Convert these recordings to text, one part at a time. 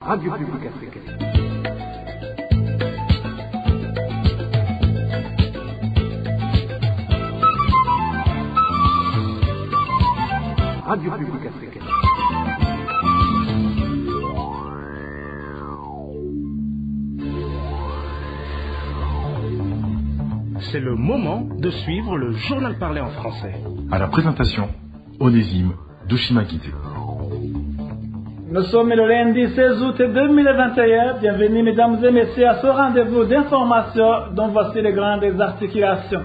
Radio Publique Africaine. Radio Publique Africaine. C'est le moment de suivre le journal parlé en français. À la présentation, Onésime Dushimakite. Nous sommes le lundi 16 août 2021. Bienvenue mesdames et messieurs à ce rendez-vous d'information dont voici les grandes articulations.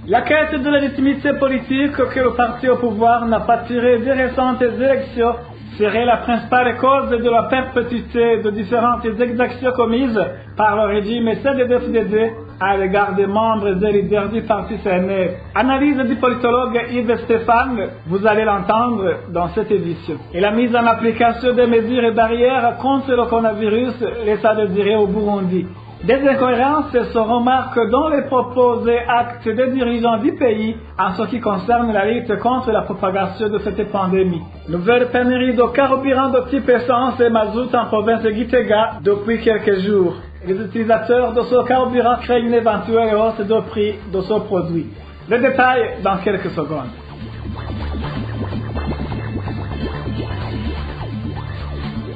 La quête de la légitimité politique que le parti au pouvoir n'a pas tirée des récentes élections serait la principale cause de la perpétuité de différentes exactions commises par le régime CNDD-FDD à l'égard des membres et leaders du parti CNL. Analyse du politologue Yves Stéphane, vous allez l'entendre dans cette édition. Et la mise en application des mesures et barrières contre le coronavirus laisse à désirer au Burundi. Des incohérences se remarquent dans les proposés actes des dirigeants du pays en ce qui concerne la lutte contre la propagation de cette pandémie. Nouvelle pénurie de carburant de type essence et mazout en province de Gitega depuis quelques jours. Les utilisateurs de ce carburant craignent une éventuelle hausse de prix de ce produit. Les détails dans quelques secondes.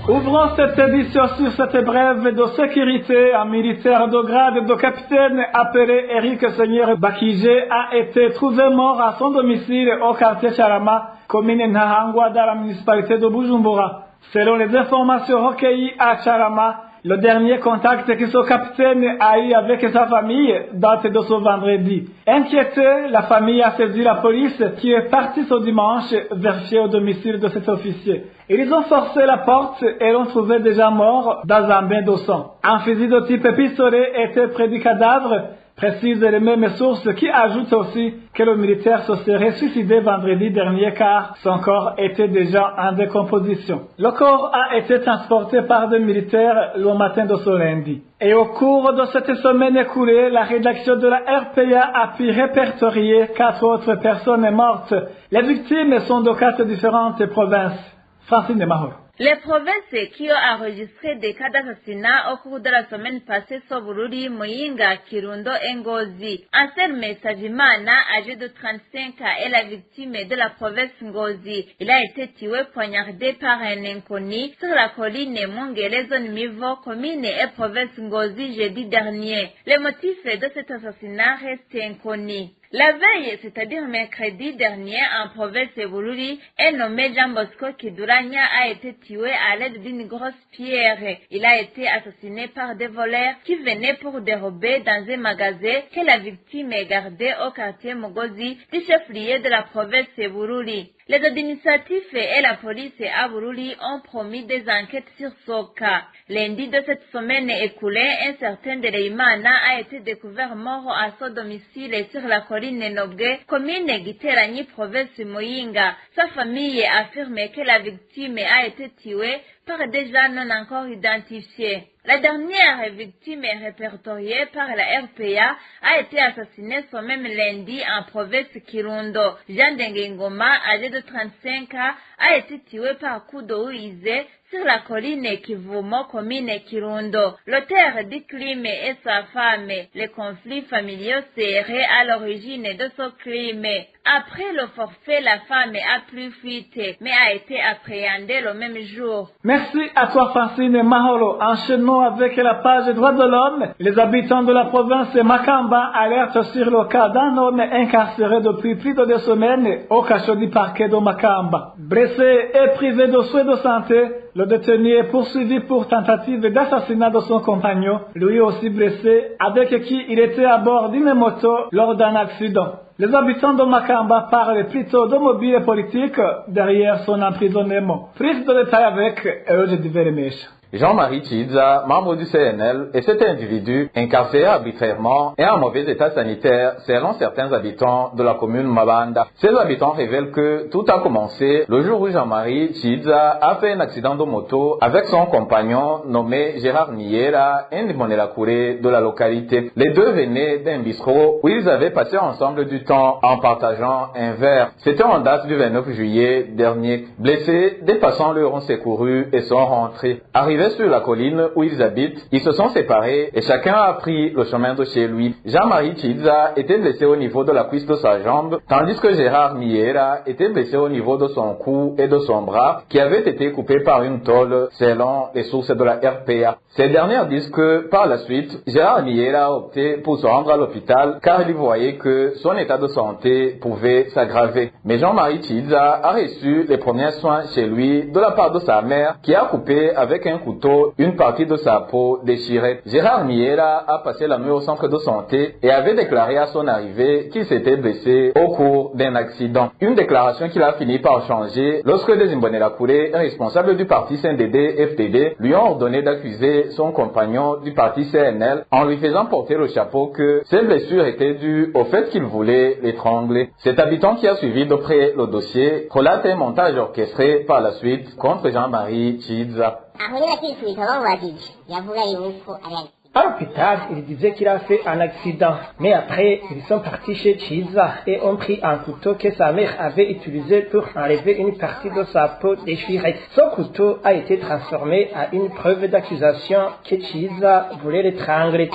Ouvrons cette édition sur cette brève de sécurité. Un militaire de grade de capitaine appelé Eric Seigneur Bakije a été trouvé mort à son domicile au quartier Charama, commune Nahangwa dans la municipalité de Bujumbura. Selon les informations recueillies à Charama, le dernier contact que ce capitaine a eu avec sa famille date de ce vendredi. Inquiétée, la famille a saisi la police qui est partie ce dimanche vérifier au domicile de cet officier. Ils ont forcé la porte et l'ont trouvé déjà mort dans un bain de sang. Un fusil de type pistolet était près du cadavre, précisent les mêmes sources qui ajoutent aussi que le militaire se serait suicidé vendredi dernier car son corps était déjà en décomposition. Le corps a été transporté par des militaires le matin de ce lundi. Et au cours de cette semaine écoulée, la rédaction de la RPA a pu répertorier 4 autres personnes mortes. Les victimes sont de 4 différentes provinces. Francine Mahoro. Les provinces qui ont enregistré des cas d'assassinat au cours de la semaine passée sont Bururi, Muyinga, Kirundo et Ngozi. Anselme Savimana, âgé de 35 ans, est la victime de la province Ngozi. Il a été tué poignardé par un inconnu sur la colline Mongele, zone Mivo, commune et province Ngozi jeudi dernier. Les motifs de cet assassinat restent inconnus. La veille, c'est-à-dire mercredi dernier, en province de Bururi, un nommé Jean Bosco Kiduranya a été tué à l'aide d'une grosse pierre. Il a été assassiné par des voleurs qui venaient pour dérober dans un magasin que la victime gardait au quartier Mogozi du chef-lieu de la province de Bururi. Les administratifs et la police à Bururi ont promis des enquêtes sur ce cas. Lundi de cette semaine écoulée, un certain Dereimana a été découvert mort à son domicile sur la colline Nobwe, commune Giteranyi, province Muyinga. Sa famille affirme que la victime a été tuée par des gens non encore identifiés. La dernière victime répertoriée par la RPA a été assassinée ce même lundi en province Kirundo. Jean Dengengoma, âgé de 35 ans, a été tué par coup de Ouizé sur la colline Kivumo, commune Kirundo. L'auteur du crime est sa femme. Les conflits familiaux seraient à l'origine de ce crime. Après le forfait, la femme a pris fuite, mais a été appréhendée le même jour. Merci à toi Francine Maholo. Enchaînons avec la page droits de l'homme. Les habitants de la province de Makamba alertent sur le cas d'un homme incarcéré depuis plus de 2 semaines au cachot du parquet de Makamba. Blessé et privé de soins de santé, le détenu est poursuivi pour tentative d'assassinat de son compagnon, lui aussi blessé, avec qui il était à bord d'une moto lors d'un accident. Les habitants de Makamba parlent plutôt de mobile politique derrière son emprisonnement. Prise de détail avec Eugène Diveremesha. Jean-Marie Chiza, membre du CNL, et cet individu incarcéré arbitrairement et en mauvais état sanitaire selon certains habitants de la commune Mabanda. Ces habitants révèlent que tout a commencé le jour où Jean-Marie Chiza a fait un accident de moto avec son compagnon nommé Gérard Niera, un Limonelakouré de la localité. Les deux venaient d'un bistrot où ils avaient passé ensemble du temps en partageant un verre. C'était en date du 29 juillet dernier. Blessés, des passants leur ont secouru et sont rentrés. Arrivés sur la colline où ils habitent, ils se sont séparés et chacun a pris le chemin de chez lui. Jean-Marie Chiza était blessé au niveau de la cuisse de sa jambe, tandis que Gérard Niera était blessé au niveau de son cou et de son bras, qui avait été coupé par une tôle, selon les sources de la RPA. Ces dernières disent que, par la suite, Gérard Niera a opté pour se rendre à l'hôpital, car il voyait que son état de santé pouvait s'aggraver. Mais Jean-Marie Chiza a reçu les premiers soins chez lui de la part de sa mère, qui a coupé avec un couteau une partie de sa peau déchirée. Gérard Niera a passé la nuit au centre de santé et avait déclaré à son arrivée qu'il s'était blessé au cours d'un accident. Une déclaration qu'il a fini par changer lorsque des Limonelakouré, responsables du parti CNDD-FDD, lui ont ordonné d'accuser son compagnon du parti CNL en lui faisant porter le chapeau que ses blessures étaient dues au fait qu'il voulait l'étrangler. Cet habitant qui a suivi de près le dossier relate un montage orchestré par la suite contre Jean-Marie Chiza. À l'hôpital, il disait qu'il a fait un accident. Mais après, ils sont partis chez Chiza et ont pris un couteau que sa mère avait utilisé pour enlever une partie de sa peau déchirée. Ce couteau a été transformé en une preuve d'accusation que Chiza voulait l'étrangler.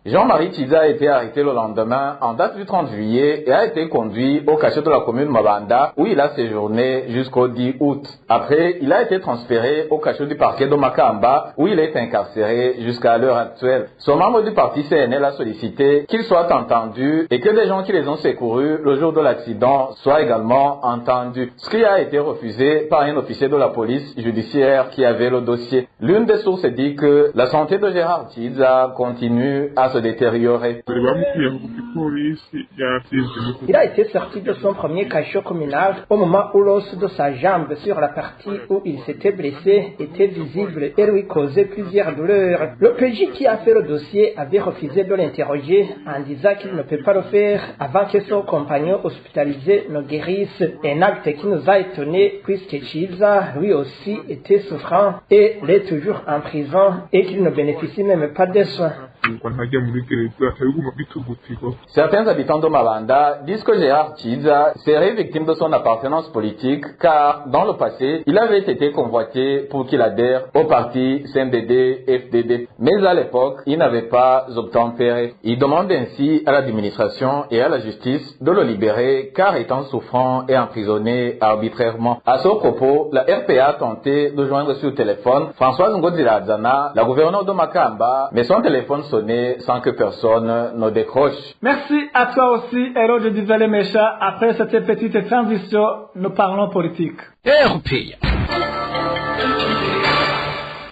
Jean-Marie Chiza a été arrêté le lendemain en date du 30 juillet et a été conduit au cachot de la commune Mabanda où il a séjourné jusqu'au 10 août. Après, il a été transféré au cachot du parquet de Makamba où il est incarcéré jusqu'à l'heure actuelle. Son membre du parti CNL a sollicité qu'il soit entendu et que les gens qui les ont secourus le jour de l'accident soient également entendus. Ce qui a été refusé par un officier de la police judiciaire qui avait le dossier. L'une des sources dit que la santé de Gérard Chiza continue à se détériorer. Il a été sorti de son premier cachot communal au moment où l'os de sa jambe sur la partie où il s'était blessé était visible et lui causait plusieurs douleurs. Le PJ qui a fait le dossier avait refusé de l'interroger en disant qu'il ne peut pas le faire avant que son compagnon hospitalisé ne guérisse. Un acte qui nous a étonnés puisque Chiza lui aussi était souffrant et l'est toujours en prison et qu'il ne bénéficie même pas de soins. Certains habitants de Mabanda disent que Gérard Chiza serait victime de son appartenance politique car, dans le passé, il avait été convoité pour qu'il adhère au parti CNDD-FDD. Mais à l'époque, il n'avait pas obtempéré. Il demande ainsi à l'administration et à la justice de le libérer car étant souffrant et emprisonné arbitrairement. À ce propos, la RPA a tenté de joindre sur téléphone Françoise Ngozi-Lazana, la gouverneure de Makamba, mais son téléphone sonnait sans que personne ne décroche. Merci à toi aussi, Héros de Duvelle Mécha. Après cette petite transition, nous parlons politique.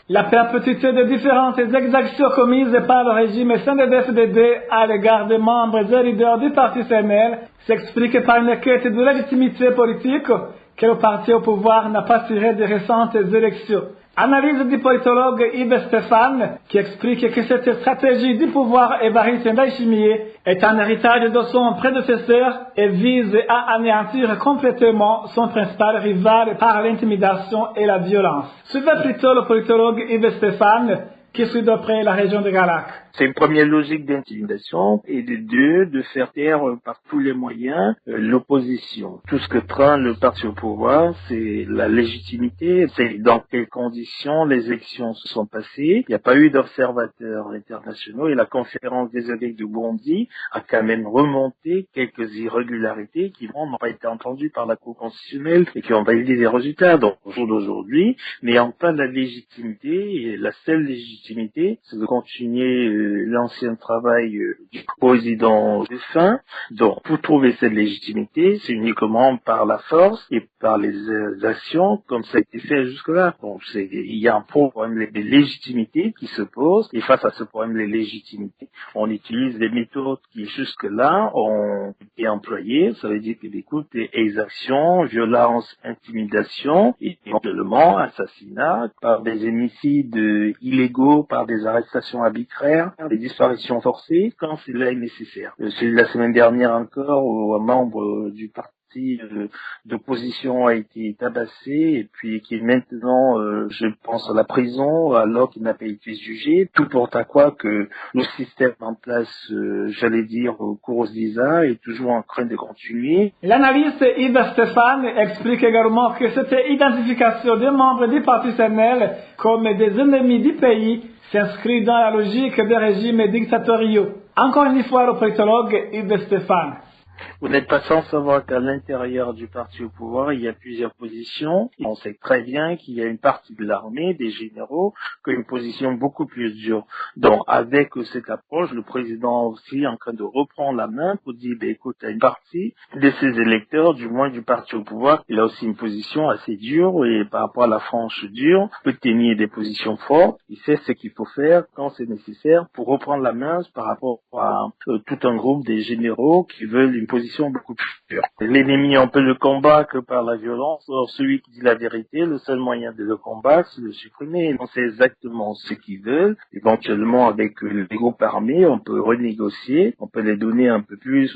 La perpétuité de différentes exactions commises par le régime CNDD-FDD à l'égard des membres et leaders du parti CNL s'explique par une quête de légitimité politique que le parti au pouvoir n'a pas tiré des récentes élections. Analyse du politologue Yves Stéphane qui explique que cette stratégie du pouvoir Évariste Ndayishimiye est un héritage de son prédécesseur et vise à anéantir complètement son principal rival par l'intimidation et la violence. Suivez plutôt le politologue Yves Stéphane qui suit d'après la région de Galac. C'est une première logique d'intimidation et de deux, de faire taire par tous les moyens l'opposition. Tout ce que prend le parti au pouvoir, c'est la légitimité, c'est dans quelles conditions les élections se sont passées. Il n'y a pas eu d'observateurs internationaux et la conférence des évêques de Bondy a quand même remonté quelques irrégularités qui n'ont pas été entendues par la Cour constitutionnelle et qui ont validé des résultats. Donc, au jour d'aujourd'hui, n'ayant pas la légitimité, et la seule légitimité, c'est de continuer l'ancien travail du président défunt. Donc, pour trouver cette légitimité, c'est uniquement par la force et par les actions comme ça a été fait jusque-là. Donc il y a un problème de légitimité qui se pose et face à ce problème de légitimité, on utilise des méthodes qui jusque-là ont été employées. Ça veut dire que écoute, exactions, violence, intimidation et éventuellement assassinat par des homicides illégaux, par des arrestations arbitraires, des disparitions forcées quand cela est nécessaire. Celui de la semaine dernière encore, où un membre du parti d'opposition a été tabassé et puis qui est maintenant, je pense, à la prison alors qu'il n'a pas été jugé. Tout porte à quoi que le système en place, j'allais dire, au cours d'ISA est toujours en train de continuer. L'analyste Yves Stéphane explique également que cette identification des membres du parti CNL comme des ennemis du pays s'inscrit dans la logique des régimes dictatoriaux. Encore une fois, le politologue Yves Stéphane. Vous n'êtes pas sans savoir qu'à l'intérieur du parti au pouvoir, il y a plusieurs positions. On sait très bien qu'il y a une partie de l'armée, des généraux, qui a une position beaucoup plus dure. Donc, avec cette approche, le président aussi est en train de reprendre la main pour dire, écoute, à une partie de ses électeurs, du moins du parti au pouvoir, il a aussi une position assez dure et par rapport à la frange dure, peut tenir des positions fortes. Il sait ce qu'il faut faire quand c'est nécessaire pour reprendre la main par rapport à tout un groupe des généraux qui veulent une position beaucoup plus dure. L'ennemi, on peut le combattre par la violence. Or, celui qui dit la vérité, le seul moyen de le combattre, c'est de le supprimer. Donc, c'est exactement ce qu'ils veulent. Éventuellement, avec les groupes armés, on peut renégocier, on peut les donner un peu plus,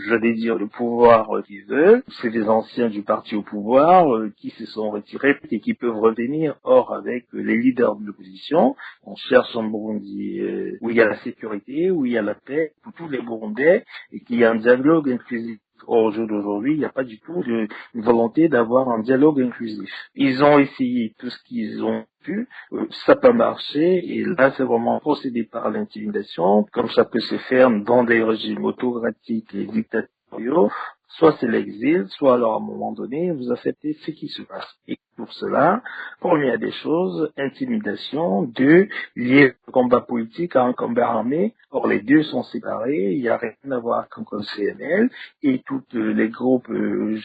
j'allais dire, le pouvoir qu'ils veulent. C'est des anciens du parti au pouvoir qui se sont retirés et qui peuvent revenir. Or, avec les leaders de l'opposition, on cherche un Burundi où il y a la sécurité, où il y a la paix pour tous les Burundais et qu'il y a un dialogue inclusif. Au jour d'aujourd'hui, il n'y a pas du tout une volonté d'avoir un dialogue inclusif. Ils ont essayé tout ce qu'ils ont pu, ça n'a pas marché, et là c'est vraiment procédé par l'intimidation, comme ça peut se faire dans des régimes autocratiques et dictatoriaux. Soit c'est l'exil, soit alors à un moment donné, vous acceptez ce qui se passe. Et pour cela, première des choses, intimidation. Deux, lier le combat politique à un combat armé. Or, les deux sont séparés. Il n'y a rien à voir avec le CNL et tous les groupes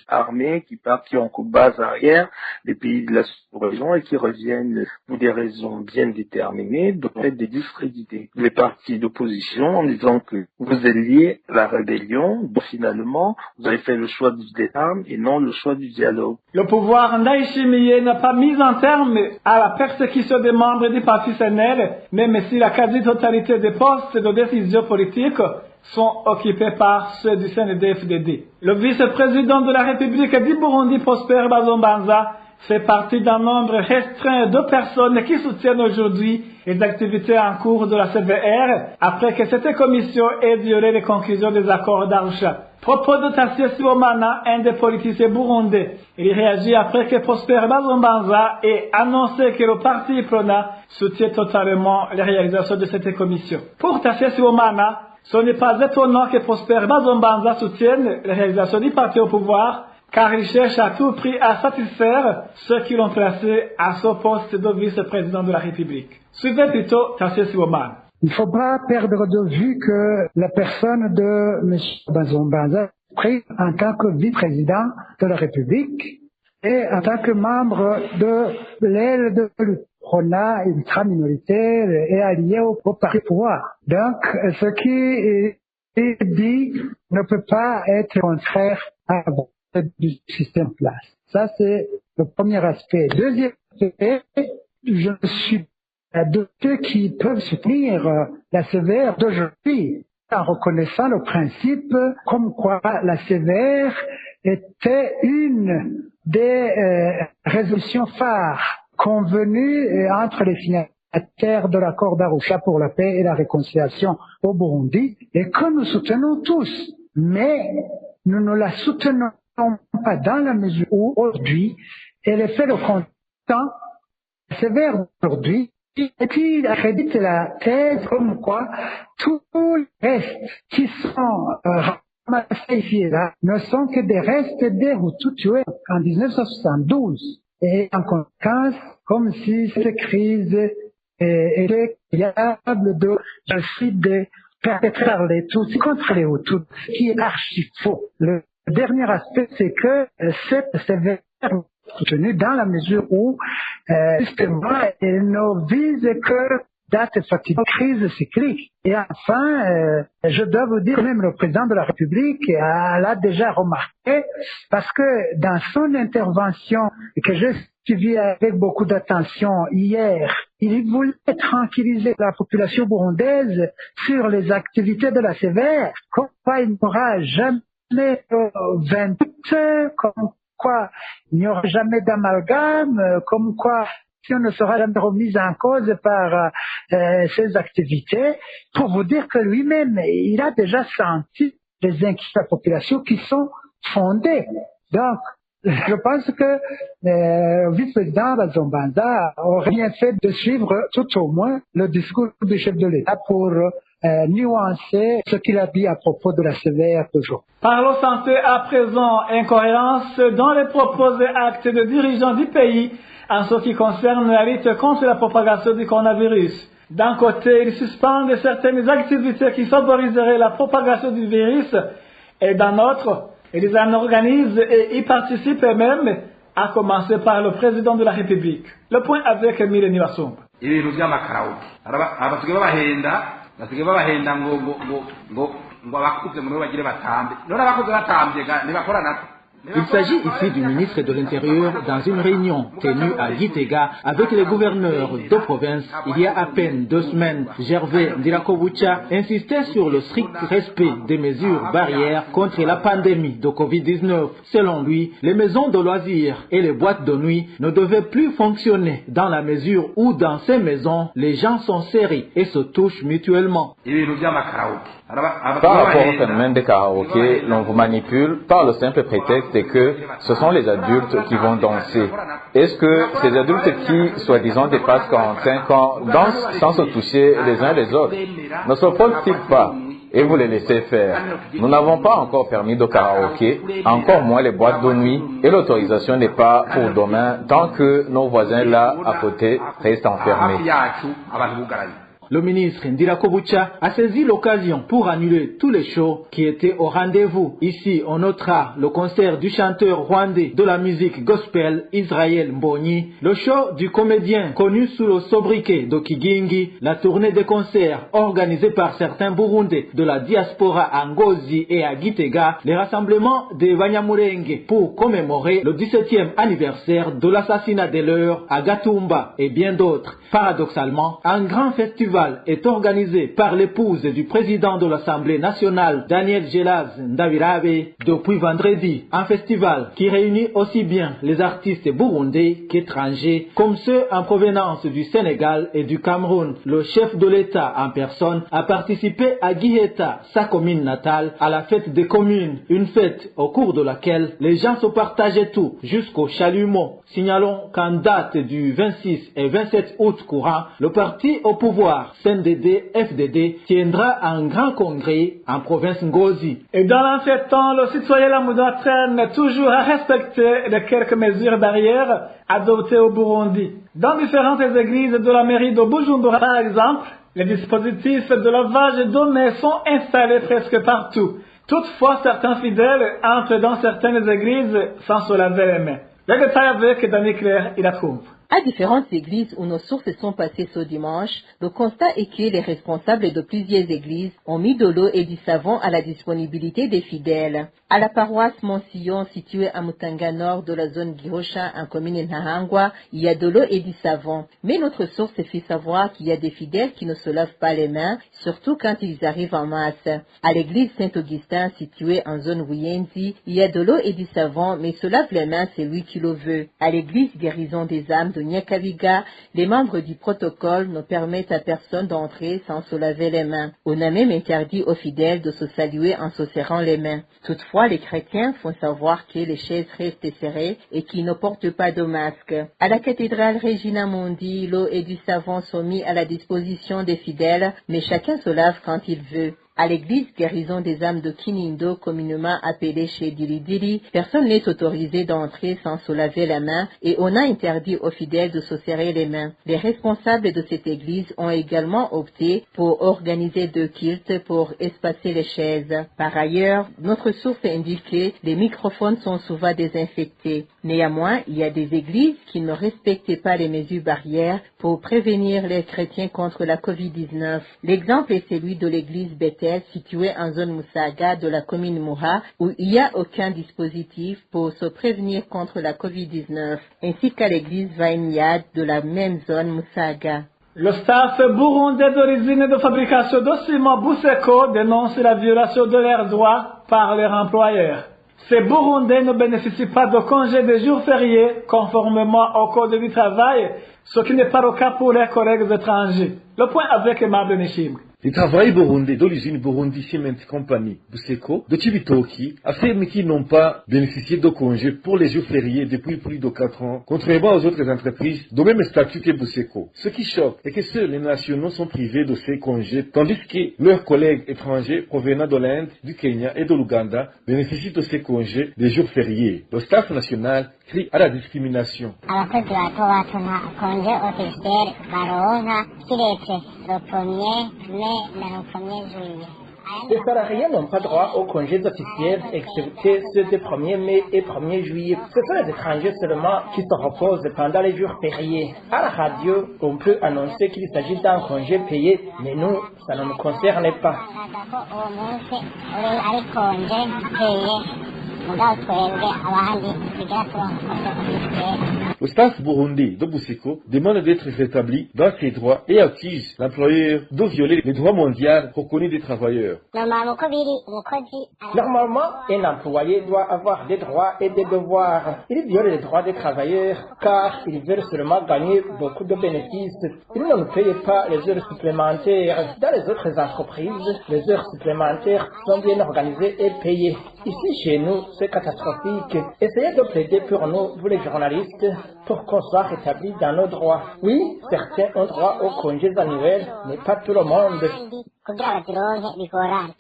armés qui ont comme base arrière les pays de la sous-région et qui reviennent pour des raisons bien déterminées, donc de discréditer les partis d'opposition en disant que vous êtes liés à la rébellion, donc finalement, vous avez fait le choix des armes et non le choix du dialogue. Le pouvoir Ndayishimiye n'a pas mis un terme à la persécution des membres du parti CNL, même si la quasi-totalité des postes de décision politique sont occupés par ceux du CNDD-FDD. Le vice-président de la République du Burundi, Prosper Bazombanza, fait partie d'un nombre restreint de personnes qui soutiennent aujourd'hui les activités en cours de la CVR après que cette commission ait violé les conclusions des accords d'Arusha. Propos de Tassié Sibomana, un des politiciens burundais. Il réagit après que Prosper Bazombanza ait annoncé que le parti Prona soutient totalement les réalisations de cette commission. Pour Tassié Sibomana, ce n'est pas étonnant que Prosper Bazombanza soutienne les réalisations du parti au pouvoir, car il cherche à tout prix à satisfaire ceux qui l'ont placé à ce poste de vice-président de la République. Suivez plutôt Tassié Sibomana. Il ne faut pas perdre de vue que la personne de M. Bazombanza est prise en tant que vice-président de la République et en tant que membre de l'aile de l'UPRONA ultra-minoritaire et allié au parti pouvoir. Donc, ce qui est dit ne peut pas être contraire à du système en place. Ça, c'est le premier aspect. Deuxième aspect, je suis de ceux qui peuvent soutenir la CVR d'aujourd'hui en reconnaissant le principe comme quoi la CVR était une des résolutions phares convenues entre les signataires de l'accord d'Arusha pour la paix et la réconciliation au Burundi et que nous soutenons tous. Mais nous ne la soutenons pas dans la mesure où aujourd'hui elle est fait le constat sévère aujourd'hui et puis il accrédite la thèse comme quoi tous les restes qui sont ramassés ici et là ne sont que des restes des Hutus tués en 1972 et en conséquence comme si cette crise était capable de génocide perpétré par les Tutsis contre les Hutus, ce qui est archi faux. Le dernier aspect, c'est que cette sévère soutenue dans la mesure où, justement, elle ne vise que date effectivement crise cyclique. Et enfin, je dois vous dire que même le président de la République l'a déjà remarqué parce que dans son intervention que j'ai suivie avec beaucoup d'attention hier, il voulait tranquilliser la population burundaise sur les activités de la sévère, comme quoi il n'y aura jamais 28, comme quoi il n'y aura jamais d'amalgame, comme quoi si on ne sera jamais remise en cause par ces activités, pour vous dire que lui-même, il a déjà senti les inquiétudes de la population qui sont fondées. Donc, je pense que le vice-président Bazombanza aurait bien fait de suivre tout au moins le discours du chef de l'État pour nuancer ce qu'il a dit à propos de la sévère toujours. Parlons santé à présent. Incohérence dans les propos et actes de dirigeants du pays en ce qui concerne la lutte contre la propagation du coronavirus. D'un côté, ils suspendent certaines activités qui favoriseraient la propagation du virus, et d'un autre, ils en organisent et y participent eux-mêmes, à commencer par le président de la République. Le point avec Mylène Wasumba. ibintu by'amakaraoke basigaye babahenda ngo abakuze ngo bagire batambe none abakuze batambye ntibakora nako. Il s'agit ici du ministre de l'Intérieur dans une réunion tenue à Gitega avec les gouverneurs de province il y a à peine 2 semaines. Gervais Ndirakobucha insistait sur le strict respect des mesures barrières contre la pandémie de Covid-19. Selon lui, les maisons de loisirs et les boîtes de nuit ne devaient plus fonctionner dans la mesure où dans ces maisons, les gens sont serrés et se touchent mutuellement. Par rapport au phénomène des karaokés, l'on vous manipule par le simple prétexte que ce sont les adultes qui vont danser. Est-ce que ces adultes qui, soi-disant, dépassent 45 ans, dansent sans se toucher les uns les autres? Ne se frottent-ils pas et vous les laissez faire? Nous n'avons pas encore permis de karaoké, encore moins les boîtes de nuit, et l'autorisation n'est pas pour demain tant que nos voisins là à côté restent enfermés. Le ministre Ndirakobucha a saisi l'occasion pour annuler tous les shows qui étaient au rendez-vous. Ici, on notera le concert du chanteur rwandais de la musique gospel Israël Mbonyi, le show du comédien connu sous le sobriquet de Kigingi, la tournée de concerts organisée par certains Burundais de la diaspora à Ngozi et à Gitega, les rassemblements des Banyamulenge pour commémorer le 17e anniversaire de l'assassinat des leurs à Gatumba et bien d'autres. Paradoxalement, un grand festival est organisé par l'épouse du président de l'Assemblée nationale, Daniel Gelaz Ndabirabe, depuis vendredi. Un festival qui réunit aussi bien les artistes burundais qu'étrangers, comme ceux en provenance du Sénégal et du Cameroun. Le chef de l'État en personne a participé à Giheta, sa commune natale, à la fête des communes. Une fête au cours de laquelle les gens se partageaient tout, jusqu'au chalumeau. Signalons qu'en date du 26 et 27 août courant, le parti au pouvoir CNDD-FDD tiendra un grand congrès en province Ngozi. Et dans ce temps, le citoyen lambda traîne toujours à respecter les quelques mesures barrières adoptées au Burundi. Dans différentes églises de la mairie de Bujumbura, par exemple, les dispositifs de lavage de mains sont installés presque partout. Toutefois, certains fidèles entrent dans certaines églises sans se laver les mains. Le détail avec Dani Claire, il la trouve. À différentes églises où nos sources sont passées ce dimanche, le constat est que les responsables de plusieurs églises ont mis de l'eau et du savon à la disponibilité des fidèles. À la paroisse Monsillon, située à Mutanga Nord de la zone Gihosha, en commune Nahangwa, il y a de l'eau et du savon. Mais notre source fait savoir qu'il y a des fidèles qui ne se lavent pas les mains, surtout quand ils arrivent en masse. À l'église Saint-Augustin, située en zone Wuyenzi, il y a de l'eau et du savon, mais se lave les mains, c'est lui qui le veut. À l'église Guérison des âmes de Nyakabiga, les membres du protocole ne permettent à personne d'entrer sans se laver les mains. On a même interdit aux fidèles de se saluer en se serrant les mains. Toutefois, les chrétiens font savoir que les chaises restent serrées et qu'ils ne portent pas de masque. À la cathédrale Regina Mundi, l'eau et du savon sont mis à la disposition des fidèles, mais chacun se lave quand il veut. À l'église guérison des âmes de Kinindo, communément appelée chez Diridiri, personne n'est autorisé d'entrer sans se laver la main et on a interdit aux fidèles de se serrer les mains. Les responsables de cette église ont également opté pour organiser 2 cultes pour espacer les chaises. Par ailleurs, notre source indique que les microphones sont souvent désinfectés. Néanmoins, il y a des églises qui ne respectaient pas les mesures barrières pour prévenir les chrétiens contre la COVID-19. L'exemple est celui de l'église Bethel située en zone Musaga de la commune Muha où il n'y a aucun dispositif pour se prévenir contre la COVID-19, ainsi qu'à l'église Vainyad de la même zone Musaga. Le staff burundais d'origine de fabrication de ciment Buseko dénonce la violation de leurs droits par leurs employeurs. Ces Burundais ne bénéficient pas de congés de jours fériés conformément au Code du travail, ce qui n'est pas le cas pour les collègues étrangers. Le point avec Aimable Nishimwe. Les travailleurs burundais de l'usine Burundi Cement Company, Buseko, de Chibitoki, affirment qu'ils n'ont pas bénéficié de congés pour les jours fériés depuis plus de 4 ans, contrairement aux autres entreprises de même statut que Buseko. Ce qui choque est que seuls les nationaux sont privés de ces congés, tandis que leurs collègues étrangers provenant de l'Inde, du Kenya et de l'Ouganda bénéficient de ces congés des jours fériés. Le staff national crie à la discrimination. Les salariés n'ont pas droit aux congés officiels, excepté ceux du 1er mai et 1er juillet. Ce sont les étrangers seulement qui se reposent pendant les jours fériés. À la radio, on peut annoncer qu'il s'agit d'un congé payé, mais nous, ça ne nous concerne pas. Le staff burundais de Buseko demande d'être rétabli dans ses droits et accuse l'employeur de violer les droits mondiaux reconnus des travailleurs. Normalement, un employé doit avoir des droits et des devoirs. Il viole les droits des travailleurs car ils veulent seulement gagner beaucoup de bénéfices. Ils ne nous payent pas les heures supplémentaires. Dans les autres entreprises, les heures supplémentaires sont bien organisées et payées. Ici, chez nous, c'est catastrophique. Essayez de plaider pour nous, vous les journalistes, pour qu'on soit rétablis dans nos droits. Oui, certains ont droit aux congés annuels, mais pas tout le monde.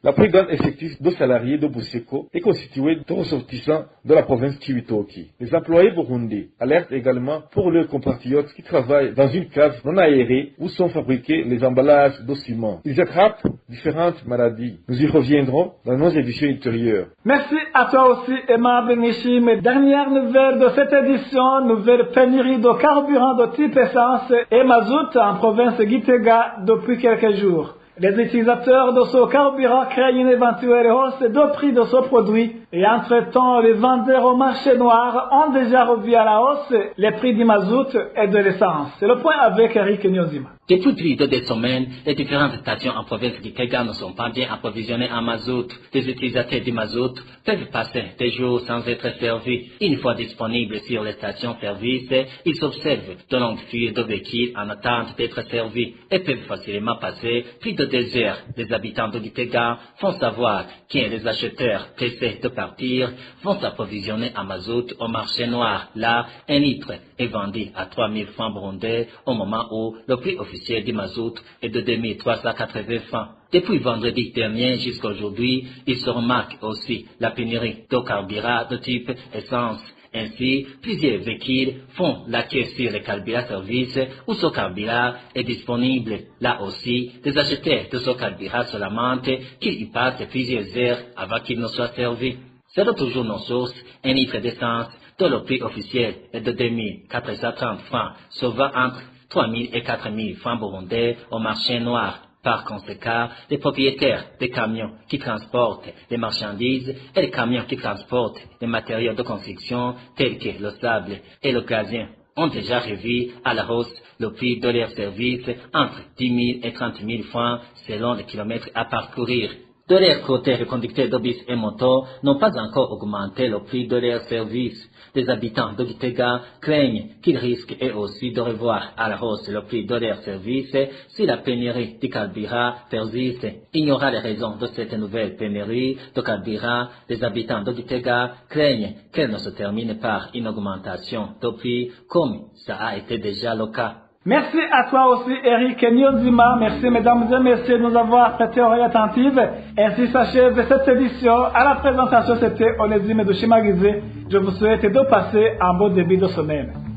La plus grande effectif de salariés de Buseko est constituée de ressortissants de la province Chibitoki. Les employés burundais alertent également pour leurs compatriotes qui travaillent dans une cave non aérée où sont fabriqués les emballages de ciment. Ils attrapent différentes maladies. Nous y reviendrons dans nos éditions ultérieures. Merci à toi aussi, Emma Benishim. Dernière nouvelle de cette édition, nouvelle pénurie de carburant de type essence et mazout en province Gitega depuis quelques jours. Les utilisateurs de ce carburant craignent une éventuelle hausse de prix de ce produit et entre-temps, les vendeurs au marché noir ont déjà revu à la hausse les prix du mazout et de l'essence. C'est le point avec Eric Nyozima. Depuis plus de 2 semaines, les différentes stations en province de Gitega ne sont pas bien approvisionnées en mazout. Les utilisateurs du mazout peuvent passer des jours sans être servis. Une fois disponibles sur les stations-service, ils s'observent de longues files de véhicules en attente d'être servis et peuvent facilement passer plus de 2 heures. Les habitants de Gitega font savoir que les acheteurs pressés de partir vont s'approvisionner en mazout au marché noir. Là, un litre est vendu à 3000 francs burundais au moment où le prix officiel du mazout est de 2380 francs. Depuis vendredi dernier jusqu'à aujourd'hui, il se remarque aussi la pénurie de carburant de type essence. Ainsi, plusieurs véhicules font la queue sur les carburants-services où ce carburant est disponible. Là aussi, les acheteurs de ce carburant se lamentent qu'il y passe plusieurs heures avant qu'il ne soit servi. C'est toujours nos sources, un litre d'essence dont le prix officiel est de 2430 francs, sauvant entre 3000 et 4000 francs burundais au marché noir. Par conséquent, les propriétaires des camions qui transportent les marchandises et les camions qui transportent les matériaux de construction tels que le sable et le gazien ont déjà revu à la hausse le prix de leurs services entre 10 000 et 30 000 francs selon les kilomètres à parcourir. De leur côté, les conducteurs de bus et motos n'ont pas encore augmenté le prix de leurs services. Les habitants de Gitega craignent qu'ils risquent eux aussi de revoir à la hausse le prix de leurs services si la pénurie de carburant persiste. Ignorant les raisons de cette nouvelle pénurie de carburant, les habitants de Gitega craignent qu'elle ne se termine par une augmentation de prix comme ça a été déjà le cas. Merci à toi aussi, Eric Nyonzima. Merci, mesdames et messieurs, de nous avoir prêté oreille attentive. Ainsi s'achève cette édition. À la présentation, c'était Onésime de Chimagize. Je vous souhaite de passer un bon début de semaine.